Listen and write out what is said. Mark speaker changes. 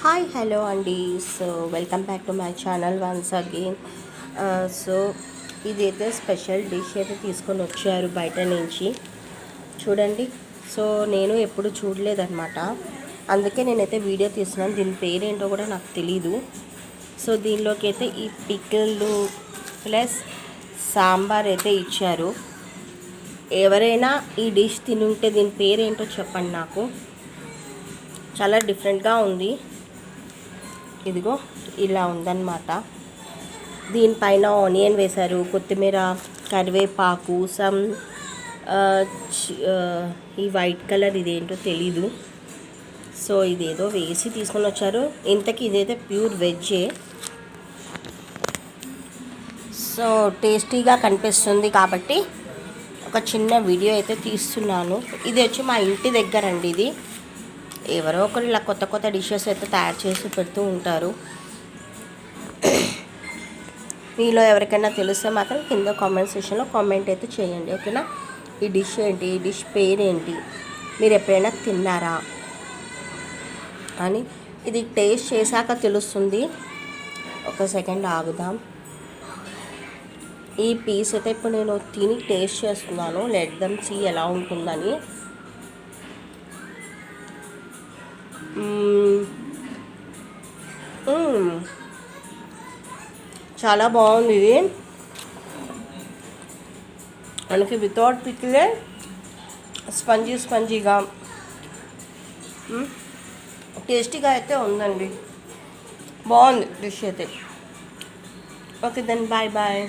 Speaker 1: Hi hello అండి. So welcome back to my channel once again. So ఇదైతే special dish అయితే తీసుకొని వచ్చారు బయట నుంచి. చూడండి. సో నేను ఎప్పుడు చూడలేదన్నమాట, అందుకే నేనైతే వీడియో తీస్తున్నాను. దీని పేరేంటో కూడా నాకు తెలీదు. సో దీనిలోకి అయితే ఈ పికిళ్ళు ప్లస్ సాంబార్ అయితే ఇచ్చారు. ఎవరైనా ఈ డిష్ తినుంటే దీని పేరేంటో చెప్పండి నాకు. చాలా డిఫరెంట్గా ఉంది. ఇదిగో ఇలా ఉందన్నమాట. దీనిపైన ఆనియన్ వేశారు, కొత్తిమీర, కరివేపాకు, ఈ వైట్ కలర్ ఇదేంటో తెలీదు. సో ఇదేదో వేసి తీసుకొని వచ్చారు. ఇంతకీ ఇదైతే ప్యూర్ వెజ్జే. సో టేస్టీగా కనిపిస్తుంది కాబట్టి ఒక చిన్న వీడియో అయితే తీస్తున్నాను. ఇది వచ్చి మా ఇంటి దగ్గర అండి. ఇది ఎవరో ఒకరు ఇలా కొత్త కొత్త డిషెస్ అయితే తయారు చేసి పెడుతూ ఉంటారు. మీలో ఎవరికైనా తెలిస్తే మాత్రం కింద కామెంట్ సెక్షన్లో కామెంట్ అయితే చేయండి, ఓకేనా. ఈ డిష్ ఏంటి, ఈ డిష్ పేరేంటి, మీరు ఎప్పుడైనా తిన్నారా అని. ఇది టేస్ట్ చేశాక తెలుస్తుంది. ఒక సెకండ్ ఆగుదాం. ఈ పీస్ అయితే ఇప్పుడు నేను తిని టేస్ట్ చేస్తున్నాను. లెట్ దమ్ సీ ఎలా ఉంటుందని. చాలా బాగుంది ఇది. మనకి వితౌట్ పికిలే స్పంజీగా టేస్టీగా అయితే ఉందండి. బాగుంది డిష్ అయితే. Okay then bye bye.